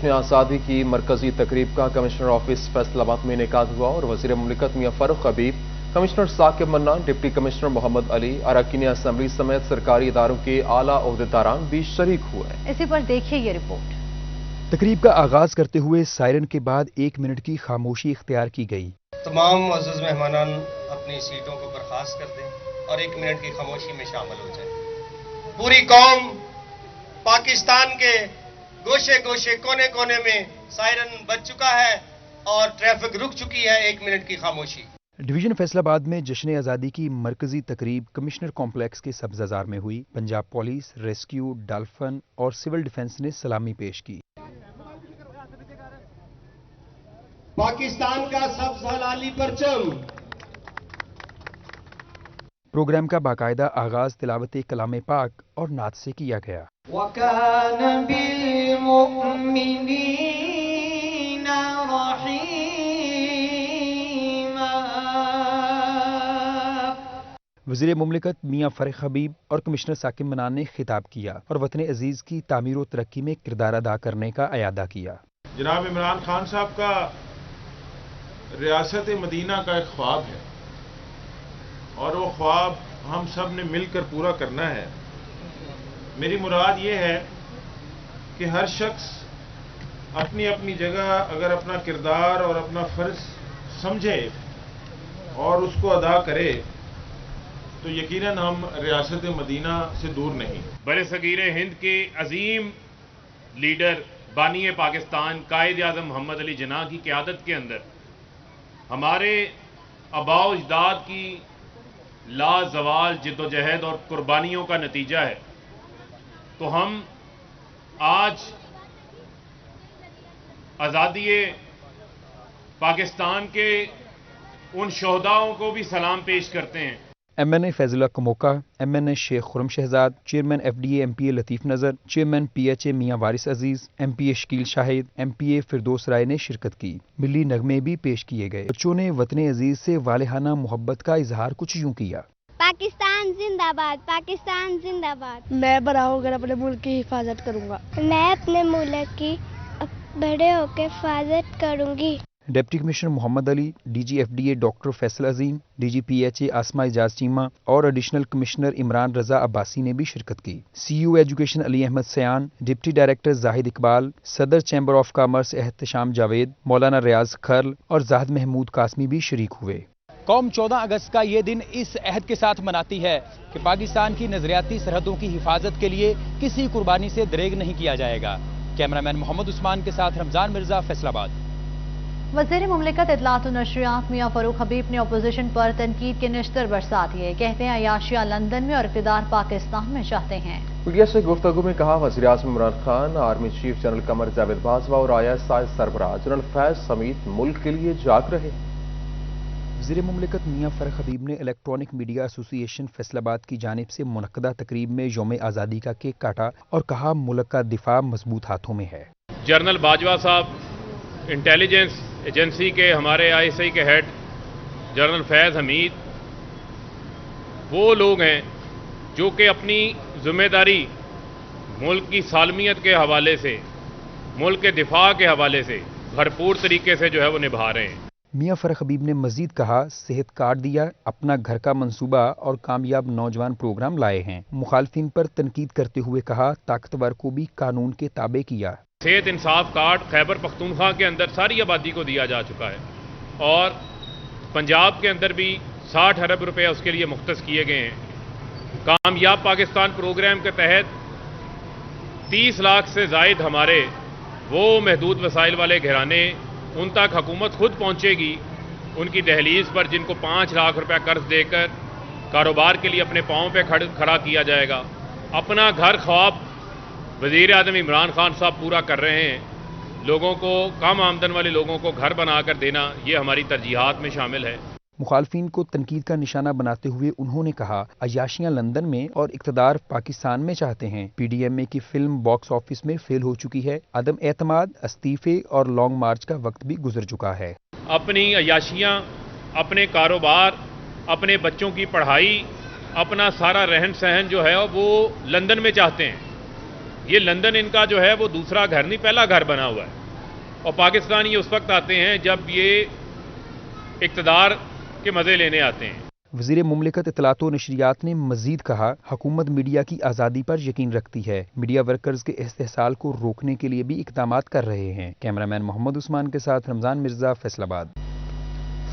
जश्न आज़ादी की मरकजी तकरीब का कमिश्नर ऑफिस फैसलाबाद में इनेकाद हुआ और वजीर मुमलिकत Mian Farooq Habib, commissioner Saqib Mannan, deputy commissioner Mohammad Ali, अरकान असम्बली समेत सरकारी इदारों के आला ओहदेदारान भी शरीक हुए। इसी पर देखिए ये रिपोर्ट। तकरीब का आगाज करते हुए सायरन के बाद 1 मिनट की खामोशी इख्तियार की गई। तमाम मुअज़्ज़ज़ मेहमानान अपनी सीटों को बर्खास्त कर दें और 1 मिनट की खामोशी में शामिल हो जाएं। पूरी कौम पाकिस्तान के गोशे गोशे कोने कोने में सायरन बज चुका है और ट्रैफिक रुक चुकी है। 1 मिनट की खामोशी। डिवीजन फैसलाबाद में जश्न आज़ादी की मरकजी तकरीब कमिश्नर कॉम्प्लेक्स के सब्ज़ाजार में हुई। पंजाब पुलिस, रेस्क्यू, डाल्फन और सिविल डिफेंस ने सलामी पेश की। पाकिस्तान का सब्ज़ हलाली परचम। प्रोग्राम का बाकायदा आगाज तिलावत कलाम पाक और नात से किया गया। वकान बिल मुमिनीना रहीमा। वज़ीर मुमलिकत मियां फारूक हबीब और कमिश्नर साकिब मन्नान ने खिताब किया और वतन अजीज की तामीर और तरक्की में किरदार अदा करने का अयादा किया। जनाब इमरान खान साहब का रियासत मदीना का एक ख्वाब है और वो ख्वाब हम सब ने मिलकर पूरा करना है। मेरी मुराद ये है कि हर शख्स अपनी अपनी जगह अगर अपना किरदार और अपना फ़र्ज समझे और उसको अदा करे तो यकीनन हम रियासत मदीना से दूर नहीं। बरे-सगीरे हिंद के अजीम लीडर बानी पाकिस्तान कायद आज़म मोहम्मद अली जिन्ना की क़यादत के अंदर हमारे आबाओ अजदाद की लाजवाल जिद्दोजहद और कुर्बानियों का नतीजा है। तो हम आज आज़ादी पाकिस्तान के उन शोहदाओं को भी सलाम पेश करते हैं। MNA Faizullah Kamoka, MNA Sheikh Khurram Shahzad, chairman FDA MPA Latif Nazar, chairman PHA Mian Waris Aziz, MPA Shakeel Shahid, MPA Firdous Rai ने शिरकत की। मिली नगमे भी पेश किए गए। बच्चों ने वतन अजीज से वालेहाना मोहब्बत का इजहार कुछ यूं किया। पाकिस्तान जिंदाबाद, पाकिस्तान जिंदाबाद। मैं बड़ा होकर अपने मुल्क की हिफाजत करूंगा। मैं अपने मुल्क की बड़े होकर हिफाजत करूंगी। Deputy commissioner Mohammad Ali, DG FDA doctor Faisal Azeem, DG PHA Asma Ijaz Cheema और एडिशनल कमिश्नर इमरान रजा अब्बासी ने भी शिरकत की। CU एजुकेशन अली अहमद सयान, डिप्टी डायरेक्टर जाहिद इकबाल, सदर chamber of commerce Ehtesham Javed, मौलाना रियाज खर्ल और जाहिद महमूद कासमी भी शरीक हुए। कौम 14 अगस्त का ये दिन इस अहद के साथ मनाती है कि पाकिस्तान की नजरियाती सरहदों की हिफाजत के लिए किसी कुर्बानी से दरेग नहीं किया जाएगा। कैमरामैन मोहम्मद उस्मान के साथ रमजान मिर्जा, फैसलाबाद। वज़ीर मुमलिकत इत्तलात और नशरियात मियां फारूक हबीब ने अपोजिशन पर तनकीद के निश्तर बरसा दिए। कहते हैं अयाशिया लंदन में और इक़्तिदार पाकिस्तान में चाहते हैं। मीडिया से गुफ्तगू में कहा वज़ीर आज़म Imran Khan, army chief general Qamar Javed Bajwa और ISI सरबराह जनरल फैज समीत मुल्क के लिए जाग रहे। वज़ीर मुमलिकत मियां फारूक हबीब ने इलेक्ट्रॉनिक मीडिया एसोसिएशन फैसलाबाद की जानिब से मुनक्कदा तकरीब में यौम आज़ादी का केक काटा और कहा मुल्क का दिफा मजबूत हाथों में है। जनरल बाजवा साहब, इंटेलिजेंस एजेंसी के हमारे ISI के हेड जनरल फैज़ हमीद, वो लोग हैं जो कि अपनी जिम्मेदारी मुल्क की सालमियत के हवाले से, मुल्क के दिफा के हवाले से भरपूर तरीके से जो है वो निभा रहे हैं। मियां फारूक हबीब ने मजीद कहा, सेहत कार्ड दिया, अपना घर का मंसूबा और कामयाब नौजवान प्रोग्राम लाए हैं। मुखालफिन पर तनकीद करते हुए कहा, ताकतवर को भी कानून के ताबे किया। सेहत इंसाफ कार्ड खैबर पख्तूनख्वा के अंदर सारी आबादी को दिया जा चुका है और पंजाब के अंदर भी 60 अरब रुपये उसके लिए मुख्तस किए गए हैं। कामयाब पाकिस्तान प्रोग्राम के तहत 30 लाख से ज़ायद हमारे वो महदूद वसाइल वाले घराने, उन तक हुकूमत खुद पहुंचेगी उनकी दहलीज पर, जिनको 5 लाख रुपया कर्ज देकर कारोबार के लिए अपने पाँव पे खड़ा किया जाएगा। अपना घर ख्वाब वज़ीर आज़म इमरान खान साहब पूरा कर रहे हैं। लोगों को, कम आमदन वाले लोगों को घर बनाकर देना, ये हमारी तरजीहात में शामिल है। मुखालफिन को तनकीद का निशाना बनाते हुए उन्होंने कहा, अयाशियां लंदन में और इक़्तिदार पाकिस्तान में चाहते हैं। PDMA की फिल्म बॉक्स ऑफिस में फेल हो चुकी है। अदम एतमाद, इस्तीफे और लॉन्ग मार्च का वक्त भी गुजर चुका है। अपनी अयाशियां, अपने कारोबार, अपने बच्चों की पढ़ाई, अपना सारा रहन सहन जो है वो लंदन में चाहते हैं। یہ لندن ان کا جو ہے وہ دوسرا گھر نہیں پہلا گھر بنا ہوا ہے، اور پاکستان یہ اس وقت آتے ہیں جب یہ اقتدار کے مزے لینے آتے ہیں۔ وزیر مملکت اطلاعات و نشریات نے مزید کہا حکومت میڈیا کی آزادی پر یقین رکھتی ہے، میڈیا ورکرز کے استحصال کو روکنے کے لیے بھی اقدامات کر رہے ہیں۔ کیمرامین محمد عثمان کے ساتھ رمضان مرزا، فیصل آباد۔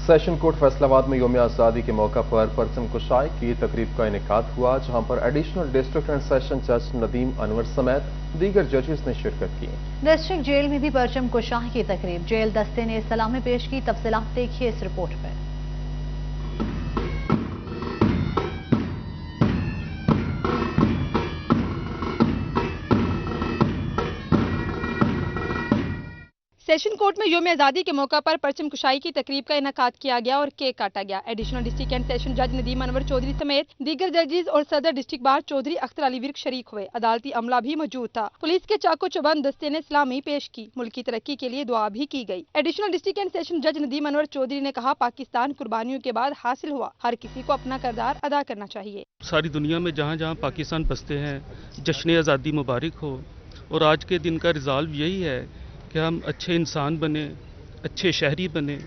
سیشن کورٹ فیصل آباد میں یوم آزادی کے موقع پر پرچم کشائی کی تقریب کا انعقاد ہوا، جہاں پر ایڈیشنل ڈسٹرکٹ اینڈ سیشن جج ندیم انور سمیت دیگر ججز نے شرکت کی۔ ڈسٹرکٹ جیل میں بھی پرچم کشائی کی تقریب، جیل دستے نے سلامی پیش کی۔ تفصیلات دیکھیے اس رپورٹ میں۔ سیشن کورٹ میں یوم آزادی کے موقع پر پرچم کشائی کی تقریب کا انعقاد کیا گیا اور کیک کاٹا گیا۔ ایڈیشنل ڈسٹرکٹ اینڈ سیشن جج ندیم انور چودھری سمیت دیگر ججز اور صدر ڈسٹرکٹ بار چودھری اختر علی ورک شریک ہوئے۔ عدالتی عملہ بھی موجود تھا۔ پولیس کے چاقو چوبند دستے نے سلامی پیش کی، ملک کی ترقی کے لیے دعا بھی کی گئی۔ ایڈیشنل ڈسٹرکٹ اینڈ سیشن جج ندیم انور چودھری نے کہا پاکستان قربانیوں کے بعد حاصل ہوا، ہر کسی کو اپنا کردار ادا کرنا چاہیے۔ ساری دنیا میں جہاں جہاں پاکستان بستے ہیں جشن آزادی مبارک ہو، اور آج کے دن کا ریزالو یہی ہے کہ ہم اچھے انسان بنیں، اچھے شہری بنیں،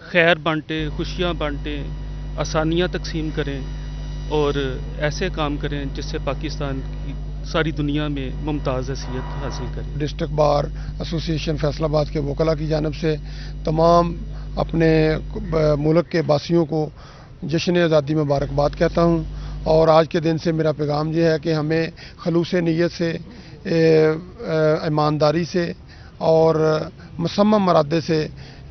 خیر بانٹیں، خوشیاں بانٹیں، آسانیاں تقسیم کریں اور ایسے کام کریں جس سے پاکستان کی ساری دنیا میں ممتاز حیثیت حاصل کریں۔ ڈسٹرکٹ بار ایسوسی ایشن فیصل آباد کے وکلاء کی جانب سے تمام اپنے ملک کے باسیوں کو جشن آزادی مبارکباد کہتا ہوں، اور آج کے دن سے میرا پیغام یہ ہے کہ ہمیں خلوص نیت سے، ایمانداری سے اور مصمم ارادے سے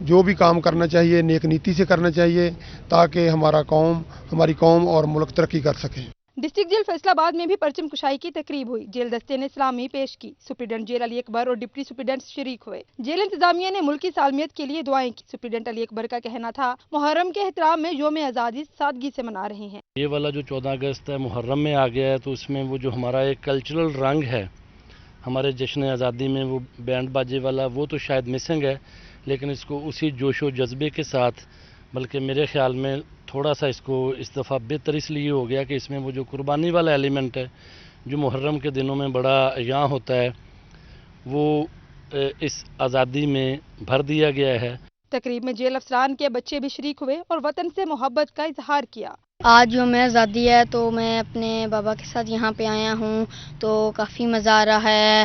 جو بھی کام کرنا چاہیے نیک نیتی سے کرنا چاہیے، تاکہ ہماری قوم اور ملک ترقی کر سکے۔ ڈسٹرکٹ جیل فیصل آباد میں بھی پرچم کشائی کی تقریب ہوئی، جیل دستے نے سلامی پیش کی، سپرنٹنڈنٹ جیل علی اکبر اور ڈپٹی سپرنٹنڈنٹ شریک ہوئے۔ جیل انتظامیہ نے ملک کی سالمیت کے لیے دعائیں کی۔ سپرنٹنڈنٹ علی اکبر کا کہنا تھا محرم کے احترام میں یوم آزادی سادگی سے منا رہے ہیں۔ یہ والا جو 14 اگست ہے محرم میں آ گیا ہے، تو اس میں وہ جو ہمارا ایک کلچرل رنگ ہے ہمارے جشن آزادی میں، وہ بینڈ باجے والا، وہ تو شاید مسنگ ہے، لیکن اس کو اسی جوش و جذبے کے ساتھ، بلکہ میرے خیال میں تھوڑا سا اس کو اس دفعہ بہتر اس لیے ہو گیا کہ اس میں وہ جو قربانی والا ایلیمنٹ ہے جو محرم کے دنوں میں بڑا یہاں ہوتا ہے، وہ اس آزادی میں بھر دیا گیا ہے۔ تقریب میں جیل افسران کے بچے بھی شریک ہوئے اور وطن سے محبت کا اظہار کیا۔ آج یوم آزادی ہے تو میں اپنے بابا کے ساتھ یہاں پہ آیا ہوں، تو کافی مزہ آ رہا ہے،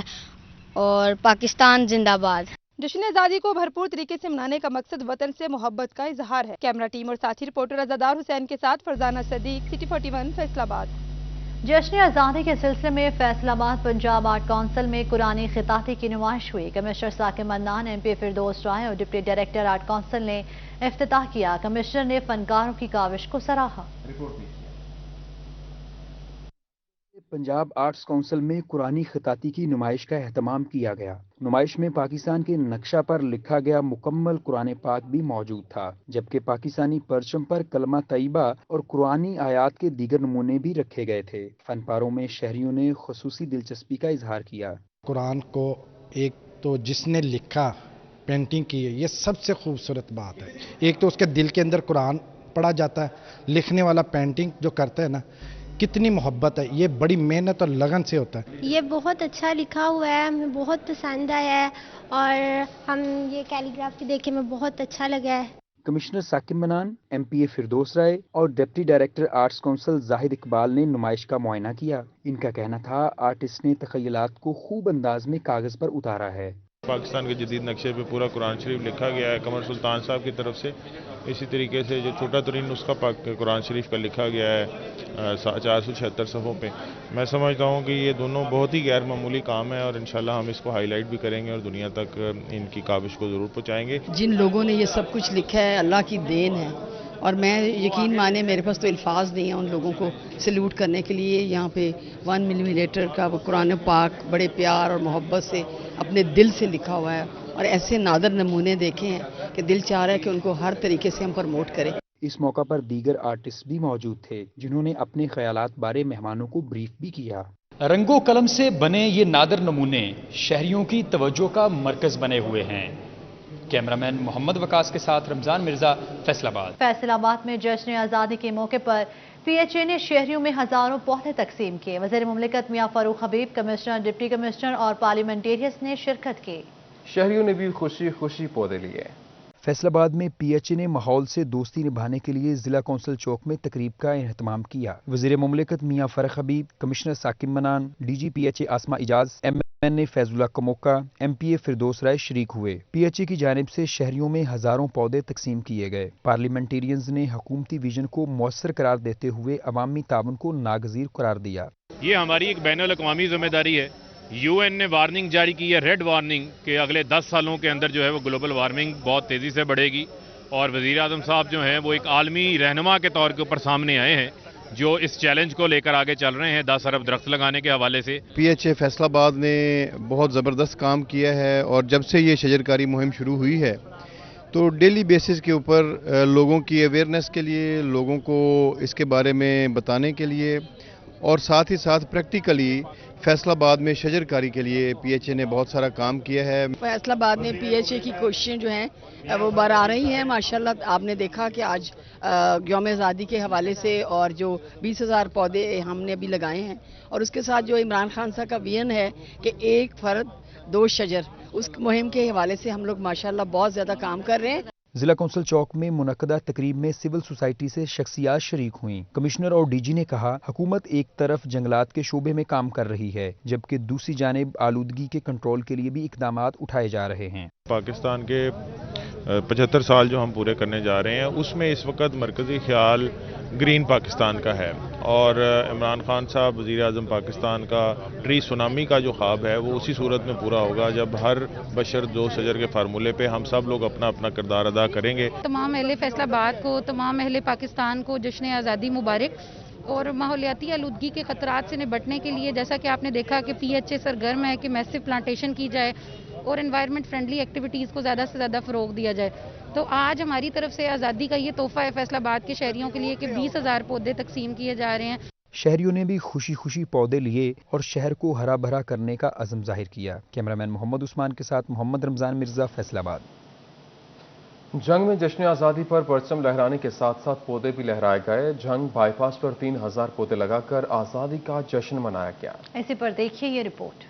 اور پاکستان زندہ باد۔ جشن آزادی کو بھرپور طریقے سے منانے کا مقصد وطن سے محبت کا اظہار ہے۔ کیمرہ ٹیم اور ساتھی رپورٹر عزادار حسین کے ساتھ فرزانہ صدیق، سٹی 41 فیصل آباد۔ جشن آزادی کے سلسلے میں فیصل آباد پنجاب آرٹ کونسل میں قرآنی خطاطی کی نمائش ہوئی۔ کمشنر ثاقب منان، ایم پی فردوس رائے اور ڈپٹی ڈائریکٹر آرٹ کونسل نے افتتاح کیا۔ کمشنر نے فنکاروں کی کاوش کو سراہا۔ پنجاب آرٹس کونسل میں قرآنی خطاطی کی نمائش کا اہتمام کیا گیا۔ نمائش میں پاکستان کے نقشہ پر لکھا گیا مکمل قرآن پاک بھی موجود تھا، جبکہ پاکستانی پرچم پر کلمہ طیبہ اور قرآنی آیات کے دیگر نمونے بھی رکھے گئے تھے۔ فن پاروں میں شہریوں نے خصوصی دلچسپی کا اظہار کیا۔ قرآن کو ایک تو جس نے لکھا، پینٹنگ کی ہے، یہ سب سے خوبصورت بات ہے۔ ایک تو اس کے دل کے اندر قرآن پڑھا جاتا ہے، لکھنے والا پینٹنگ جو کرتا ہے نا، کتنی محبت ہے، یہ بڑی محنت اور لگن سے ہوتا ہے۔ یہ بہت اچھا لکھا ہوا ہے، ہمیں بہت پسند آیا ہے، اور ہم یہ کیلیگرافی دیکھے میں بہت اچھا لگا ہے۔ کمشنر ثاقب منان، ایم پی اے فردوس رائے اور ڈپٹی ڈائریکٹر آرٹس کونسل زاہد اقبال نے نمائش کا معائنہ کیا۔ ان کا کہنا تھا آرٹسٹ نے تخیلات کو خوب انداز میں کاغذ پر اتارا ہے۔ پاکستان کے جدید نقشے پہ پورا قرآن شریف لکھا گیا ہے قمر سلطان صاحب کی طرف سے۔ اسی طریقے سے جو چھوٹا ترین نسخہ قرآن شریف کا لکھا گیا ہے 476 صفحوں پہ۔ میں سمجھتا ہوں کہ یہ دونوں بہت ہی غیر معمولی کام ہے، اور انشاءاللہ ہم اس کو ہائی لائٹ بھی کریں گے اور دنیا تک ان کی کاوش کو ضرور پہنچائیں گے۔ جن لوگوں نے یہ سب کچھ لکھا ہے اللہ کی دین ہے، اور میں یقین مانے میرے پاس تو الفاظ نہیں ہیں ان لوگوں کو سیلوٹ کرنے کے لیے۔ یہاں پہ 1 ملی میٹر کا وہ قرآن پاک بڑے پیار اور محبت سے اپنے دل سے لکھا ہوا ہے، اور ایسے نادر نمونے دیکھے ہیں کہ دل چاہ رہا ہے کہ ان کو ہر طریقے سے ہم پروموٹ کریں۔ اس موقع پر دیگر آرٹسٹ بھی موجود تھے جنہوں نے اپنے خیالات بارے مہمانوں کو بریف بھی کیا۔ رنگ و قلم سے بنے یہ نادر نمونے شہریوں کی توجہ کا مرکز بنے ہوئے ہیں۔ کیمرامین محمد وقاص کے ساتھ رمضان مرزا، فیصل آباد۔ فیصل آباد میں جشن آزادی کے موقع پر PHA ने शहरियों में हजारों पौधे तकसीम किए। वज़ीर मुमलिकत Mian Farooq Habib, commissioner, deputy commissioner और पार्लियामेंटेरियंस ने शिरकत की। शहरियों ने भी खुशी खुशी पौधे लिए। फैसलाबाद में PHA ने माहौल से दोस्ती निभाने के लिए जिला कौंसिल चौक में तकरीब का इहतमाम किया। वज़ीर मुमलिकत मियां फारूक हबीब, कमिश्नर साकिब मनान, DG PHA Asma Ijaz, MNA Faizullah Kamoka, MPA Firdous राय शरीक हुए। PHA की जानिब से शहरियों में हजारों पौधे तकसीम किए गए। पार्लियामेंटेरियंस ने हुकूमती विजन को मौसर करार देते हुए अवामी ताउन को नागजीर करार दिया। ये हमारी एक बैनुल अक़वामी जिम्मेदारी है। UN ने वार्निंग जारी की है, रेड वार्निंग, कि अगले 10 सालों के अंदर जो है वो ग्लोबल वार्मिंग बहुत तेज़ी से बढ़ेगी। और वज़ीर आज़म साहब जो हैं वो एक आलमी रहनुमा के तौर के ऊपर सामने आए हैं, जो इस चैलेंज को लेकर आगे चल रहे हैं 10 अरब दरख्त लगाने के हवाले से। PHA फैसलाबाद ने बहुत ज़बरदस्त काम किया है और जब से ये शजरकारी मुहिम शुरू हुई है तो डेली बेसिस के ऊपर लोगों की अवेयरनेस के लिए, लोगों को इसके बारे में बताने के लिए और साथ ही साथ प्रैक्टिकली फैसलाबाद में शजरकारी के लिए PHA ने बहुत सारा काम किया है। फैसलाबाद में PHA की कोशिशें जो हैं वो बार आ रही हैं माशाल्लाह। आपने देखा कि आज यौम आज़ादी के हवाले से और जो 20,000 पौधे हमने अभी लगाए हैं और उसके साथ जो इमरान खान साहब का विजन है कि एक फर्द 2 शजर, उस मुहिम के हवाले से हम लोग माशाल्लाह बहुत ज़्यादा काम कर रहे हैं। जिला कौंसिल चौक में मुनक्कदा तकरीब में सिविल सोसाइटी से शख्सियात शरीक हुईं। कमिश्नर और DG ने कहा, हुकूमत एक तरफ जंगलात के शोबे में काम कर रही है, जबकि दूसरी जानिब आलूदगी के कंट्रोल के लिए भी इकदामात उठाए जा रहे हैं। पाकिस्तान के 75 साल जो हम पूरे करने जा रहे हैं उसमें इस वक्त मरकज़ी ख्याल ग्रीन पाकिस्तान का है और इमरान खान साहब वज़ीर आज़म पाकिस्तान का ट्री सुनामी का जो ख्वाब है वो उसी सूरत में पूरा होगा जब हर बशर 2 शजर के फार्मूले पे हम सब लोग अपना अपना किरदार अदा करेंगे। तमाम अहले फैसलाबाद को, तमाम अहले पाकिस्तान को जश्न आज़ादी मुबारक। और माहौलियाती आलूदगी के खतरात से निपटने के लिए जैसा कि आपने देखा कि PHA सरगर्म है कि मैसिव प्लांटेशन की जाए और एनवायरनमेंट फ्रेंडली एक्टिविटीज़ को ज़्यादा से ज़्यादा फ़रोग दिया जाए। तो आज हमारी तरफ से आज़ादी का ये तोहफ़ा है फैसलाबाद के शहरियों के लिए कि 20,000 पौधे तकसीम किए जा रहे हैं। शहरियों ने भी खुशी खुशी पौधे लिए और शहर को हरा भरा करने का अज़म जाहिर किया। कैमरामैन मोहम्मद उस्मान के साथ मोहम्मद रमज़ान मिर्ज़ा, फैसलाबाद। जंग में जश्न आज़ादी पर परचम लहराने के साथ साथ पौधे भी लहराए गए। जंग बाईपास पर 3,000 पौधे लगाकर आज़ादी का जश्न मनाया गया। इसी पर देखिए ये रिपोर्ट।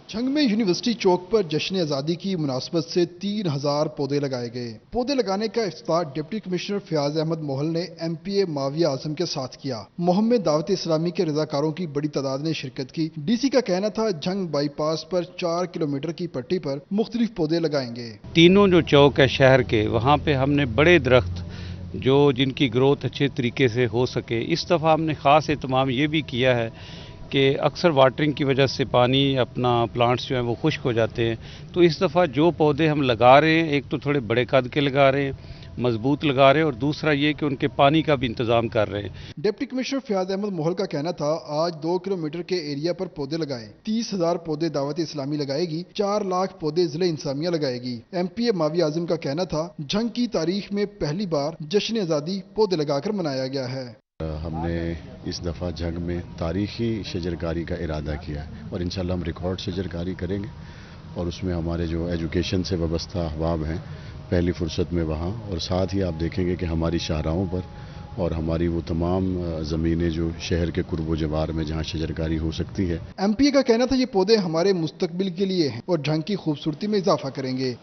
जंग में यूनिवर्सिटी चौक पर जश्न आज़ादी की मुनासबत से 3,000 पौधे लगाए गए। पौधे लगाने का इफ्तिताह डिप्टी कमिश्नर फयाज अहमद मोहल ने MPA माविया आजम के साथ किया। मोहम्मद दावत इस्लामी के रजाकारों की बड़ी तादाद ने शिरकत की। DC का कहना था जंग बाईपास पर 4 किलोमीटर की पट्टी पर मुख्तलिफ पौधे लगाएंगे। तीनों जो चौक है शहर के, वहाँ पे हमने बड़े दरख्त जो जिनकी ग्रोथ अच्छे तरीके से हो सके, इस दफ़ा हमने ख़ास एहतमाम ये भी किया है कि अक्सर वाटरिंग की वजह से पानी अपना प्लांट्स जो हैं वो खुश्क हो जाते हैं। तो इस दफ़ा जो पौधे हम लगा रहे हैं, एक तो थोड़े बड़े कद के लगा रहे हैं, मजबूत लगा रहे हैं और दूसरा ये कि उनके पानी का भी इंतजाम कर रहे हैं। डिप्टी कमिश्नर फयाज अहमद मोहल का कहना था आज 2 किलोमीटर के एरिया पर पौधे लगाएं। 30,000 पौधे दावत इस्लामी लगाएगी, 4 लाख पौधे जिले इंसामिया लगाएगी। MPA माविया आजम का कहना था जंग की तारीख में पहली बार जश्न आज़ादी पौधे लगाकर मनाया गया है। हमने इस दफ़ा जंग में तारीखी शजरकारी का इरादा किया है और इंशाल्लाह हम रिकॉर्ड शजरकारी करेंगे और उसमें हमारे जो एजुकेशन से वाबस्ता अहबाब हैं पहली फुर्सत में वहाँ, और साथ ही आप देखेंगे कि हमारी शाहराहों पर और हमारी वो तमाम ज़मीनें जो शहर के कुर्ब जवार में जहाँ शजरकारी हो सकती है। MPA का कहना था ये पौधे हमारे मुस्तकबिल के लिए हैं और जंग की खूबसूरती में इजाफा करेंगे।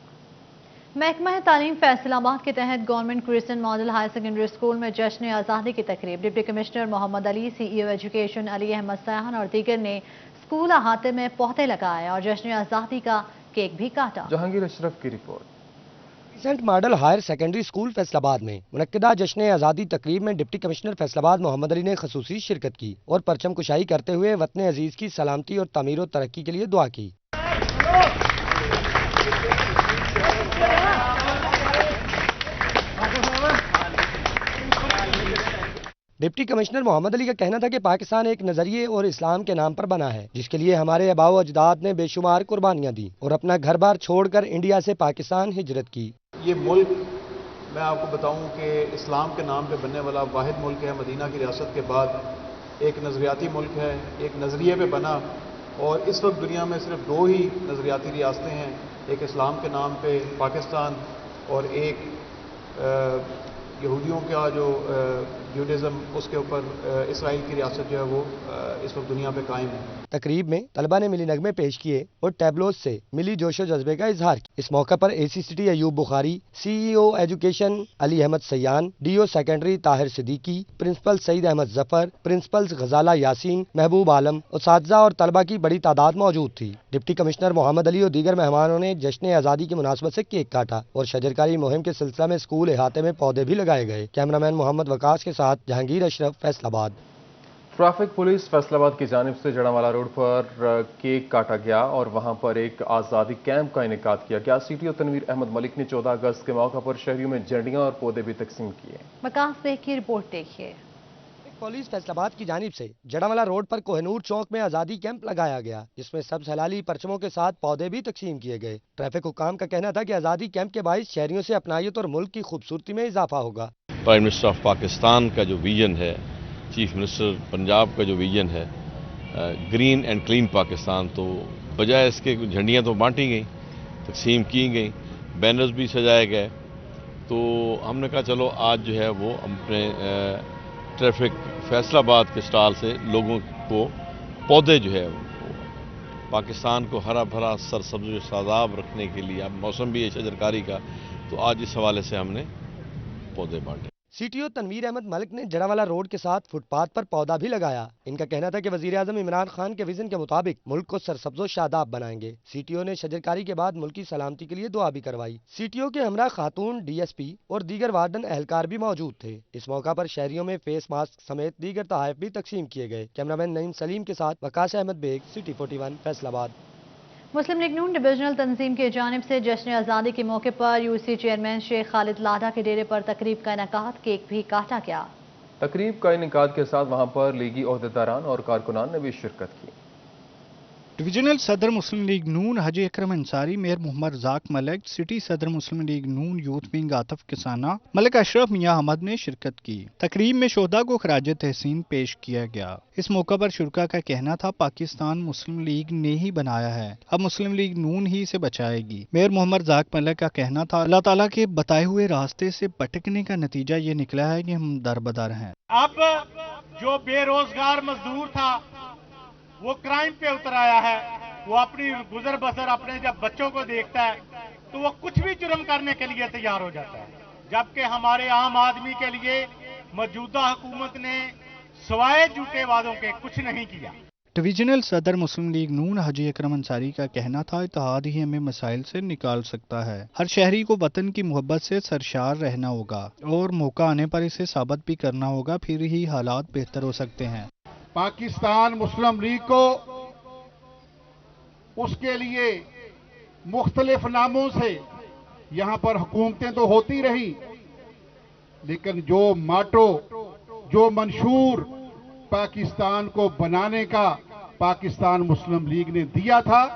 महकमा तालीम फैसलाबाद के तहत government Christian model higher secondary school में जश्न आज़ादी की तकरीब। Deputy commissioner Mohammad Ali, CEO education Ali Ahmed Sayan और दीगर ने स्कूल अहाते में पौधे लगाए और जश्न आज़ादी का केक भी काटा। जहांगीर अशरफ की report. Christian model higher secondary school Faisalabad में मुनक्किदा जश्न आज़ादी तकरीब में डिप्टी कमिश्नर फैसलाबाद मोहम्मद अली ने खसूसी शिरकत की और परचम कुशाई करते हुए वतन अजीज की सलामती और तमीर और तरक्की के लिए दुआ की। डिप्टी कमिश्नर मोहम्मद अली का कहना था कि पाकिस्तान एक नजरिए और इस्लाम के नाम पर बना है, जिसके लिए हमारे आबाओ अजदाद ने बेशुमार कुर्बानियां दी और अपना घर बार छोड़कर इंडिया से पाकिस्तान हिजरत की। ये मुल्क मैं आपको बताऊं कि इस्लाम के नाम पे बनने वाला वाहिद मुल्क है। मदीना की रियासत के बाद एक नजरियाती मुल्क है, एक नजरिए पे बना और इस वक्त दुनिया में सिर्फ 2 ही नजरियाती रियासतें हैं, एक इस्लाम के नाम पे पाकिस्तान और एक یہودیوں کا جو جوڈیزم اس کے اوپر اسرائیل کی ریاست جو ہے وہ اس وقت دنیا پہ قائم ہے۔ تقریب میں طلبہ نے ملی نغمے پیش کیے اور ٹیبلوز سے ملی جوش و جذبے کا اظہار کیا۔ اس موقع پر ACCT Ayub Bukhari, CEO education Ali Ahmed Sayan, DO secondary Tahir Siddiqui, principal Saeed Ahmed Zafar, principals Ghazala Yasin, Mehboob Alam, اساتذہ اور طلبہ کی بڑی تعداد موجود تھی۔ ڈپٹی کمشنر محمد علی اور دیگر مہمانوں نے جشن آزادی کی مناسبت سے کیک کاٹا اور شجرکاری مہم کے سلسلہ میں اسکول احاطے میں پودے بھی لگائے گئے۔ کیمرامین محمد وقاص کے ساتھ جہانگیر اشرف، فیصل آباد۔ ٹریفک پولیس فیصل آباد کی جانب سے جڑاوالا روڈ پر کیک کاٹا گیا اور وہاں پر ایک آزادی کیمپ کا انعقاد کیا گیا۔ CTO تنویر احمد ملک نے 14 اگست کے موقع پر شہریوں میں جھنڈیاں اور پودے بھی تقسیم کیے۔ وقاص بیگ کی رپورٹ دیکھیے۔ پولیس فیصل آباد کی جانب سے جڑاوالا روڈ پر کوہ نور چوک میں آزادی کیمپ لگایا گیا، جس میں سبز ہلالی پرچموں کے ساتھ پودے بھی تقسیم کیے گئے۔ ٹریفک حکام کا کہنا تھا کہ آزادی کیمپ کے باعث شہریوں سے اپنائیت اور ملک کی خوبصورتی میں اضافہ ہوگا۔ پرائم منسٹر آف پاکستان کا جو ویژن ہے، چیف منسٹر پنجاب کا جو ویژن ہے گرین اینڈ کلین پاکستان، تو بجائے اس کے جھنڈیاں تو بانٹی گئیں، تقسیم کی گئیں، بینرز بھی سجائے گئے، تو ہم نے کہا چلو آج جو ہے وہ اپنے ٹریفک فیصل آباد کے سٹال سے لوگوں کو پودے جو ہے پاکستان کو ہرا بھرا سرسبز و شاداب رکھنے کے لیے، اب موسم بھی ہے شجرکاری کا، تو آج اس حوالے سے ہم نے پودے بانٹے۔ CTO تنویر احمد ملک نے جڑاوالا روڈ کے ساتھ فٹ پاتھ پر پودا بھی لگایا۔ ان کا کہنا تھا کہ وزیر اعظم عمران خان کے ویژن کے مطابق ملک کو سرسبز و شاداب بنائیں گے۔ CTO نے شجرکاری کے بعد ملک کی سلامتی کے لیے دعا بھی کروائی۔ CTO کے ہمراہ خاتون DSP اور دیگر وارڈن اہلکار بھی موجود تھے۔ اس موقع پر شہریوں میں فیس ماسک سمیت دیگر تحائف بھی تقسیم کیے گئے۔ کیمرامین نعیم سلیم کے ساتھ وقاص احمد بیگ، City 41، فیصل آباد۔ مسلم لیگ نون ڈویژنل تنظیم کی جانب سے جشن آزادی کے موقع پر UC چیئرمین شیخ خالد لاڈھا کے ڈیرے پر تقریب کا انعقاد، کیک بھی کاٹا گیا۔ تقریب کا انعقاد کے ساتھ وہاں پر لیگی عہدیداران اور کارکنان نے بھی شرکت کی۔ ڈویژنل صدر مسلم لیگ نون حاجی اکرم انصاری، میئر محمد رزاق ملک، سٹی صدر مسلم لیگ نون یوتھ ونگ عاطف کسانہ، ملک اشرف میاں احمد نے شرکت کی۔ تقریب میں شہداء کو خراج تحسین پیش کیا گیا۔ اس موقع پر شرکاء کا کہنا تھا پاکستان مسلم لیگ نے ہی بنایا ہے، اب مسلم لیگ نون ہی سے بچائے گی۔ میئر محمد رزاق ملک کا کہنا تھا اللہ تعالیٰ کے بتائے ہوئے راستے سے بھٹکنے کا نتیجہ یہ نکلا ہے کہ ہم دربدر ہیں۔ اب جو بے روزگار مزدور تھا وہ کرائم پہ اتر آیا ہے، وہ اپنی گزر بسر اپنے جب بچوں کو دیکھتا ہے تو وہ کچھ بھی جرم کرنے کے لیے تیار ہو جاتا ہے، جبکہ ہمارے عام آدمی کے لیے موجودہ حکومت نے سوائے جھوٹے وعدوں کے کچھ نہیں کیا۔ ڈویژنل صدر مسلم لیگ نون حاجی اکرم انصاری کا کہنا تھا اتحاد ہی ہمیں مسائل سے نکال سکتا ہے، ہر شہری کو وطن کی محبت سے سرشار رہنا ہوگا اور موقع آنے پر اسے ثابت بھی کرنا ہوگا، پھر ہی حالات بہتر ہو سکتے ہیں۔ پاکستان مسلم لیگ کو اس کے لیے مختلف ناموں سے یہاں پر حکومتیں تو ہوتی رہی، لیکن جو ماٹو، جو منشور پاکستان کو بنانے کا پاکستان مسلم لیگ نے دیا تھا،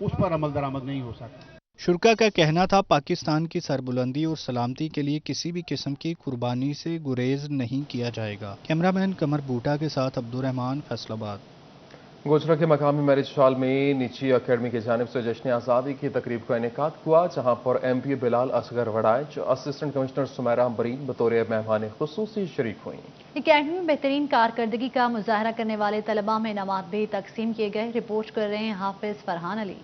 اس پر عمل درآمد نہیں ہو سکتا۔ شرکاء کا کہنا تھا پاکستان کی سربلندی اور سلامتی کے لیے کسی بھی قسم کی قربانی سے گریز نہیں کیا جائے گا۔ کیمرامین قمر بوٹا کے ساتھ عبدالرحمان، فیصل آباد۔ گوجرا کے مقامی میرج ہال میں نیچی اکیڈمی کی جانب سے جشن آزادی کی تقریب کا انعقاد ہوا، جہاں پر MP بلال اصغر وڑائچ، اسسٹنٹ کمشنر سمیرہ امبرین بطور مہمان خصوصی شریک ہوئیں۔ اکیڈمی میں بہترین کارکردگی کا مظاہرہ کرنے والے طلباء میں انعامات بھی تقسیم کیے گئے۔ رپورٹ کر رہے ہیں حافظ فرحان علی۔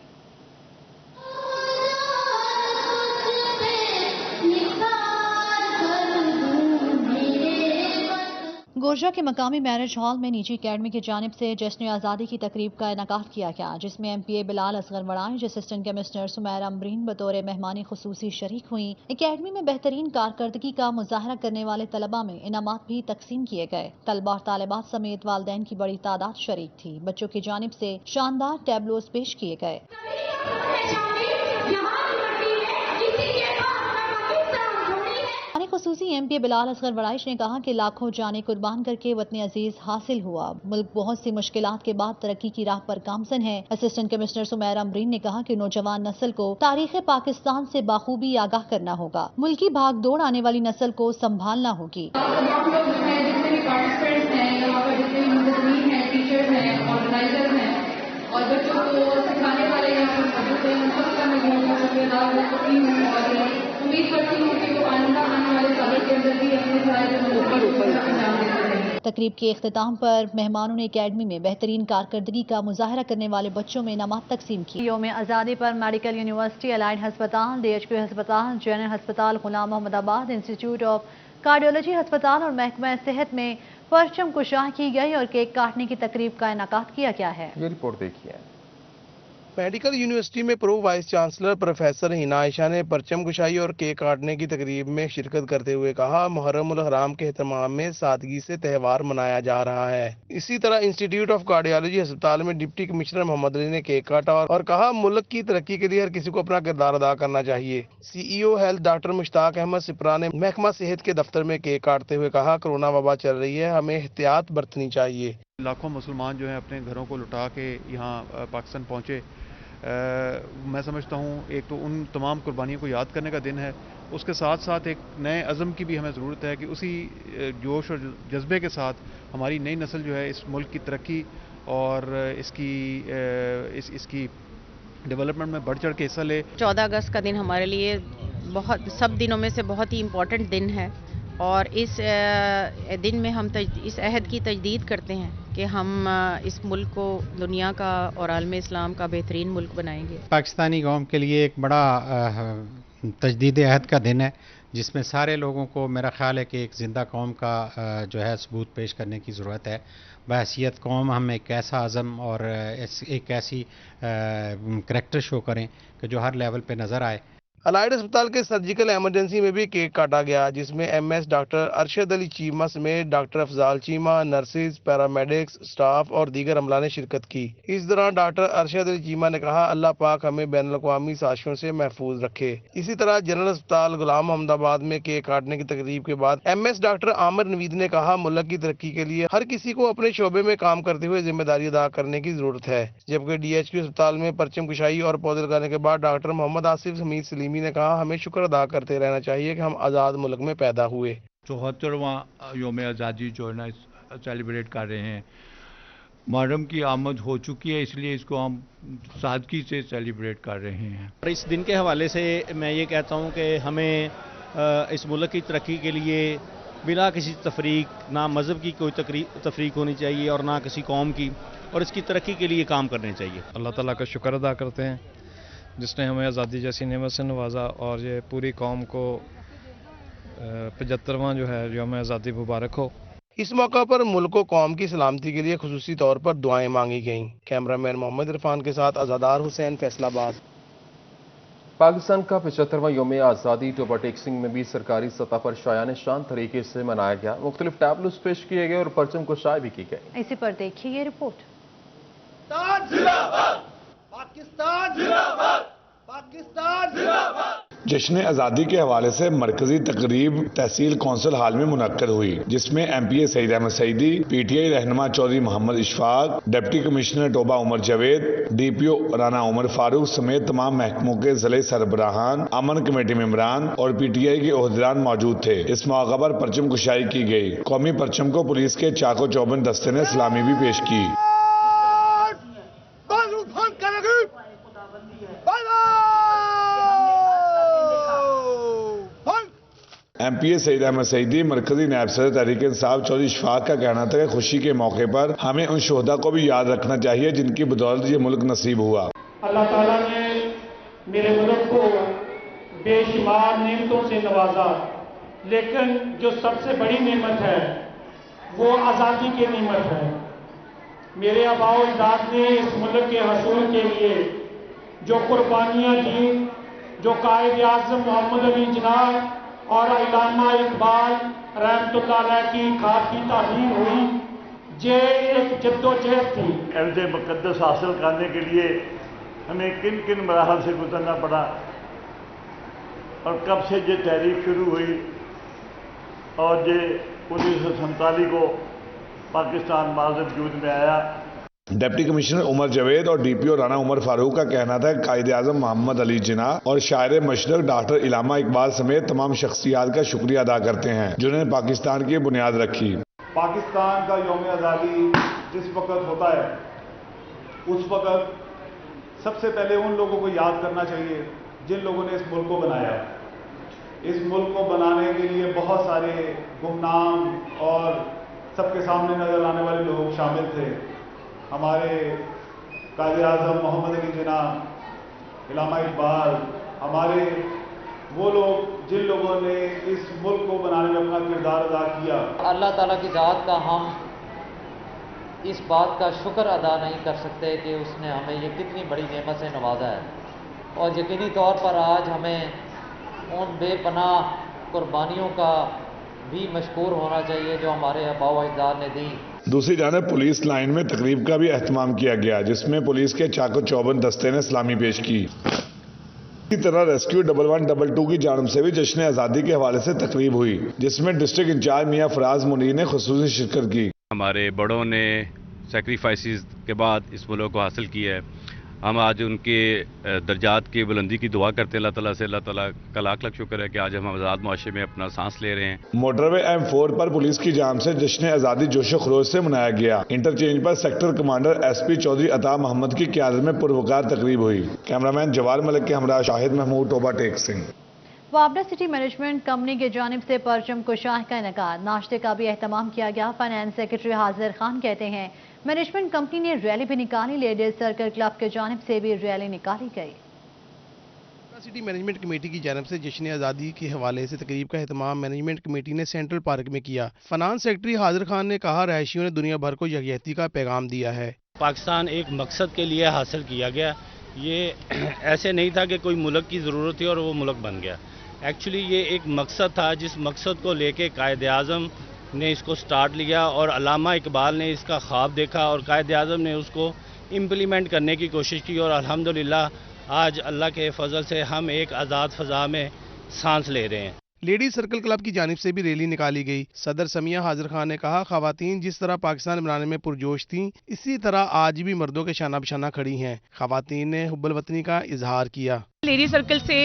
گوجرا کے مقامی میرج ہال میں نیچی اکیڈمی کی جانب سے جشن آزادی کی تقریب کا انعقاد کیا گیا، جس میں MPA بلال اصغر وڑائچ، اسسٹنٹ کمشنر سمیرہ امبرین بطور مہمان خصوصی شریک ہوئیں۔ اکیڈمی میں بہترین کارکردگی کا مظاہرہ کرنے والے طلباء میں انعامات بھی تقسیم کیے گئے۔ طلباء اور طالبات سمیت والدین کی بڑی تعداد شریک تھی۔ بچوں کی جانب سے شاندار ٹیبلوز پیش کیے گئے۔ خصوصی MPA بلال اصغر وڑائچ نے کہا کہ لاکھوں جانیں قربان کر کے وطن عزیز حاصل ہوا، ملک بہت سی مشکلات کے بعد ترقی کی راہ پر گامزن ہے۔ اسسٹنٹ کمشنر سمیرہ امبرین نے کہا کہ نوجوان نسل کو تاریخ پاکستان سے بخوبی آگاہ کرنا ہوگا، ملکی بھاگ دوڑ آنے والی نسل کو سنبھالنا ہوگی۔ اور بچوں کو سکھانے والے امید کرتی ہوں کہ وہ آئندہ آنے والے سالوں کے اندر بھی اپنے तकरीब के इख्तिताम पर मेहमानों ने एकेडमी में बेहतरीन कारकर्दगी का मुजाहरा करने वाले बच्चों में इनामात तकसीम किए। यौम आज़ादी पर मेडिकल यूनिवर्सिटी, अलाइड हस्पताल, DHQ हस्पताल, जनरल हस्पताल गुलाम मोहम्मदाबाद, इंस्टीट्यूट ऑफ कार्डियोलॉजी हस्पताल और महकमा सेहत में परचम कुशाह की गई और केक काटने की तकरीब का इनेकाद किया गया है। ये रिपोर्ट देखिए। मेडिकल यूनिवर्सिटी में pro vice chancellor professor Hina Ayesha ने परचम कुशाई और केक काटने की तकरीब में शिरकत करते हुए कहा, मुहर्रम उल हराम के एहतमाम में सादगी से त्यौहार मनाया जा रहा है। इसी तरह इंस्टीट्यूट ऑफ कार्डियोलॉजी अस्पताल में डिप्टी कमिश्नर मोहम्मद अली ने केक काटा और कहा, मुल्क की तरक्की के लिए हर किसी को अपना किरदार अदा करना चाहिए। CEO health doctor Mushtaq Ahmed Sipra ने महकमा सेहत के दफ्तर में केक काटते हुए कहा, कोरोना वबा चल रही है, हमें एहतियात बरतनी चाहिए। लाखों मुसलमान जो हैं अपने घरों को लुटा के यहाँ पाकिस्तान पहुँचे। मैं समझता हूँ एक तो उन तमाम कुर्बानियों को याद करने का दिन है, उसके साथ साथ एक नए अज़म की भी हमें ज़रूरत है कि उसी जोश और जज्बे के साथ हमारी नई नस्ल जो है इस मुल्क की तरक्की और इसकी डेवलपमेंट में बढ़ चढ़ के हिस्सा ले। 14 अगस्त का दिन हमारे लिए सब दिनों में से बहुत ही इम्पोर्टेंट दिन है और इस दिन में हम इस अहद की तजदीद करते हैं कि हम इस मुल्क को दुनिया का और आलम इस्लाम का बेहतरीन मुल्क बनाएंगे। पाकिस्तानी कौम के लिए एक बड़ा तजदीद अहद का दिन है, जिसमें सारे लोगों को मेरा ख्याल है कि एक ज़िंदा कौम का जो है सबूत पेश करने की ज़रूरत है। बहैसियत कौम हम एक ऐसा अज़म और एक ऐसी करैक्टर शो करें कि जो हर लेवल पे नज़र आए। अलाइड अस्पताल के सर्जिकल इमरजेंसी में भी केक काटा गया, जिसमें MS डॉक्टर अरशद अली चीमा समेत doctor Afzal Cheema, nurses, paramedics, staff और दीगर अमला ने शिरकत की। इस दौरान डॉक्टर अरशद अली चीमा ने कहा, अल्लाह पाक हमें बैनुल-अक़वामी साजिशों से महफूज रखे। इसी तरह जनरल अस्पताल गुलाम मोहम्मदाबाद में केक काटने की तकरीब के बाद MS डॉक्टर आमिर नवीद ने कहा, मुल्क की तरक्की के लिए हर किसी को अपने शोबे में काम करते हुए जिम्मेदारी अदा करने की जरूरत है। जबकि DHQ अस्पताल में परचम कुशाई और पौधे लगाने के बाद डॉक्टर मोहम्मद आसिफ हमीद सलीमी ने कहा, हमें शुक्र अदा करते रहना चाहिए कि हम आज़ाद मुल्क में पैदा हुए। 74वां यौम आज़ादी जो है ना सेलिब्रेट कर रहे हैं। मुहर्रम की आमद हो चुकी है, इसलिए इसको हम सादगी से सेलिब्रेट कर रहे हैं। और इस दिन के हवाले से मैं ये कहता हूँ कि हमें इस मुल्क की तरक्की के लिए बिना किसी तफरीक, ना मज़हब की कोई तफरीक होनी चाहिए और ना किसी कौम की, और इसकी तरक्की के लिए काम करने चाहिए। अल्लाह ताला का शुक्र अदा करते हैं जिसने हमें आज़ादी जैसी नेमत से नवाजा और ये पूरी कौम को 75वां जो है यौम आज़ादी मुबारक हो। इस मौका पर मुल्क को कौम की सलामती के लिए खुसूसी तौर पर दुआएं मांगी गईं। कैमरामैन मोहम्मद इरफान के साथ अज़ादार हुसैन, फैसलाबाद। पाकिस्तान का 75वां यौम आज़ादी टोबा टेक्सिंग में भी सरकारी सतह पर शायान शान तरीके से मनाया गया। मुख्तलिफ टैबलोस पेश किए गए और परचम कुशाई भी की गई। इसी पर देखिए ये रिपोर्ट। पाकिस्तान जिंदाबाद, पाकिस्तान जिंदाबाद। जश्न आज़ादी के हवाले से मरकजी तकरीब तहसील कौंसिल हाल में मुनक्कद हुई, जिसमें MPA सईद अहमद सईदी, PTI रहनुमा Chaudhry Mohammad Ishfaq, deputy commissioner Toba Umar Javed, DPO Rana Umar Farooq समेत तमाम महकमों के ज़िले सरबराहान, अमन कमेटी मेंबरान और PTI के ओहदेदार मौजूद थे। इस मौका पर परचम कुशाई की गई। कौमी परचम को पुलिस के चाको चौबंद दस्ते ने सलामी भी पेश की। MPA सईद अहमद सईदी, मरकजी नायब सदर तहरीक इंसाफ चौधरी इशफाक का कहना था कि खुशी के मौके पर हमें उन शोहदा को भी याद रखना चाहिए जिनकी बदौलत ये मुल्क नसीब हुआ। अल्लाह ताला ने मेरे मुल्क को बेशुमार नेमतों से नवाजा, लेकिन जो सबसे बड़ी नेमत है वो आज़ादी की नेमत है। मेरे आबाओ अजदाद ने इस मुल्क के हसूल के लिए जो कुर्बानियाँ दी, जो कायद आज़म मोहम्मद अली जिन्ना और अल्लामा इकबाल रहमतुल्लाह अलैह की खाद की तामीर हुई, ये एक जद्दोजहद थी। अर्ज़ मुक़द्दस हासिल करने के लिए हमें किन किन मराहल से गुजरना पड़ा और कब से ये तहरीक शुरू हुई और ये 1947 को पाकिस्तान माज़ वजूद में आया। डिप्टी कमिश्नर उमर जावेद और DPO राना उमर फारूक का कहना था कि कायद आज़म मोहम्मद अली जिन्ना और शायर मशरक डॉक्टर इलामा इकबाल समेत तमाम शख्सियात का शुक्रिया अदा करते हैं जिन्होंने पाकिस्तान की बुनियाद रखी। पाकिस्तान का यौम आज़ादी जिस वक्त होता है उस वक्त सबसे पहले उन लोगों को याद करना चाहिए जिन लोगों ने इस मुल्क को बनाया। اس ملک کو بنانے کے لیے بہت سارے گمنام اور سب کے سامنے نظر آنے والے لوگ شامل تھے. ہمارے قائد اعظم محمد علی جناح، علامہ اقبال، ہمارے وہ لوگ جن لوگوں نے اس ملک کو بنانے میں اپنا کردار ادا کیا. اللہ تعالیٰ کی ذات کا ہم اس بات کا شکر ادا نہیں کر سکتے کہ اس نے ہمیں یہ کتنی بڑی نعمت سے نوازا ہے، اور یقینی طور پر آج ہمیں ان بے پناہ قربانیوں کا بھی مشکور ہونا چاہیے جو ہمارے آباء و اجداد نے دی. دوسری جانب پولیس لائن میں تقریب کا بھی اہتمام کیا گیا، جس میں پولیس کے چاق و چوبند دستے نے سلامی پیش کی. اسی طرح ریسکیو 1122 کی جانب سے بھی جشن آزادی کے حوالے سے تقریب ہوئی، جس میں ڈسٹرکٹ انچارج میاں فراز منیر نے خصوصی شرکت کی. ہمارے بڑوں نے سیکریفائسز کے بعد اس ملک کو حاصل کیا ہے. ہم آج ان کے درجات کی بلندی کی دعا کرتے ہیں اللہ تعالیٰ سے. اللہ تعالیٰ کا لاکھ لاکھ شکر ہے کہ آج ہم آزاد معاشرے میں اپنا سانس لے رہے ہیں. موٹر وے M4 پر پولیس کی جانب سے جشن آزادی جوش و خروش سے منایا گیا. انٹرچینج پر sector commander SP Chaudhry Ata Muhammad کی قیادت میں پروقار تقریب ہوئی. کیمرامین جوال ملک کے ہمراہ شاہد محمود، ٹوبہ ٹیک سنگھ. وابڈہ سٹی مینجمنٹ کمپنی کی جانب سے پرچم کشائی کا انعقاد، ناشتے کا بھی اہتمام کیا گیا. فائنانس سیکرٹری حاضر خان کہتے ہیں مینجمنٹ کمپنی نے ریلی بھی نکالی، لیڈیز سرکل کلب کی جانب سے بھی ریلی نکالی گئی. سٹی مینجمنٹ کمیٹی کی جانب سے جشن آزادی کے حوالے سے تقریب کا اہتمام مینجمنٹ کمیٹی نے سینٹرل پارک میں کیا. فائنانس سیکرٹری حاضر خان نے کہا رہائشیوں نے دنیا بھر کو یکجہتی کا پیغام دیا ہے. پاکستان ایک مقصد کے لیے حاصل کیا گیا، یہ ایسے نہیں تھا کہ کوئی ملک کی ضرورت تھی اور وہ ملک بن گیا. ایکچولی یہ ایک مقصد تھا جس مقصد کو لے کے قائد اعظم نے اس کو سٹارٹ لیا اور علامہ اقبال نے اس کا خواب دیکھا اور قائد اعظم نے اس کو امپلیمنٹ کرنے کی کوشش کی، اور الحمدللہ آج اللہ کے فضل سے ہم ایک آزاد فضا میں سانس لے رہے ہیں. لیڈیز سرکل کلب کی جانب سے بھی ریلی نکالی گئی. صدر سمیہ حاضر خان نے کہا خواتین جس طرح پاکستان بنانے میں پرجوش تھیں، اسی طرح آج بھی مردوں کے شانہ بشانہ کھڑی ہیں. خواتین نے حب الوطنی کا اظہار کیا. لیڈیز سرکل سے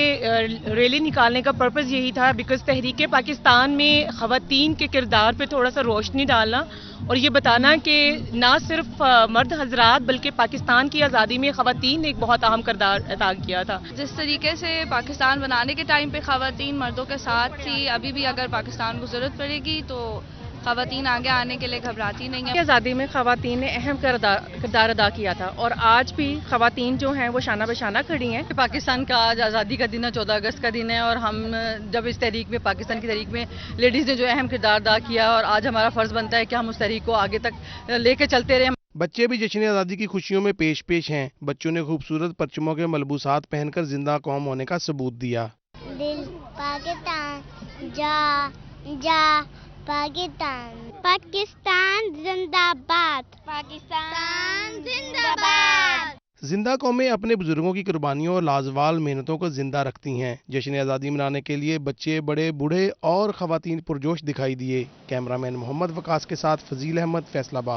ریلی نکالنے کا پرپز یہی تھا بیکاز تحریک پاکستان میں خواتین کے کردار پہ تھوڑا سا روشنی ڈالنا اور یہ بتانا کہ نہ صرف مرد حضرات بلکہ پاکستان کی آزادی میں خواتین نے ایک بہت اہم کردار ادا کیا تھا. جس طریقے سے پاکستان بنانے کے ٹائم پہ خواتین مردوں کے ساتھ تھی، ابھی بھی اگر پاکستان کو ضرورت پڑے گی تو خواتین آگے آنے کے لیے گھبراتی نہیں ہیں. آزادی میں خواتین نے اہم کردار ادا کیا تھا اور آج بھی خواتین جو ہیں وہ شانہ بشانہ کھڑی ہیں. پاکستان کا آج آزادی کا دن ہے، 14 اگست کا دن ہے، اور ہم جب اس تحریک میں پاکستان کی تحریک میں لیڈیز نے جو اہم کردار ادا کیا اور آج ہمارا فرض بنتا ہے کہ ہم اس تحریک کو آگے تک لے کے چلتے رہیں. بچے بھی جشن آزادی کی خوشیوں میں پیش ہیں. بچوں نے خوبصورت پرچموں کے ملبوسات پہن کر زندہ قوم ہونے کا ثبوت دیا. دل پاکستان جا جا پاکستان، پاکستان زندہ باد، پاکستان زندہ باد. زندہ قومیں اپنے بزرگوں کی قربانیوں اور لازوال محنتوں کو زندہ رکھتی ہیں. جشن آزادی منانے کے لیے بچے، بڑے، بوڑھے اور خواتین پرجوش دکھائی دیے. کیمرامین محمد وقاص کے ساتھ فضیل احمد، فیصل آباد.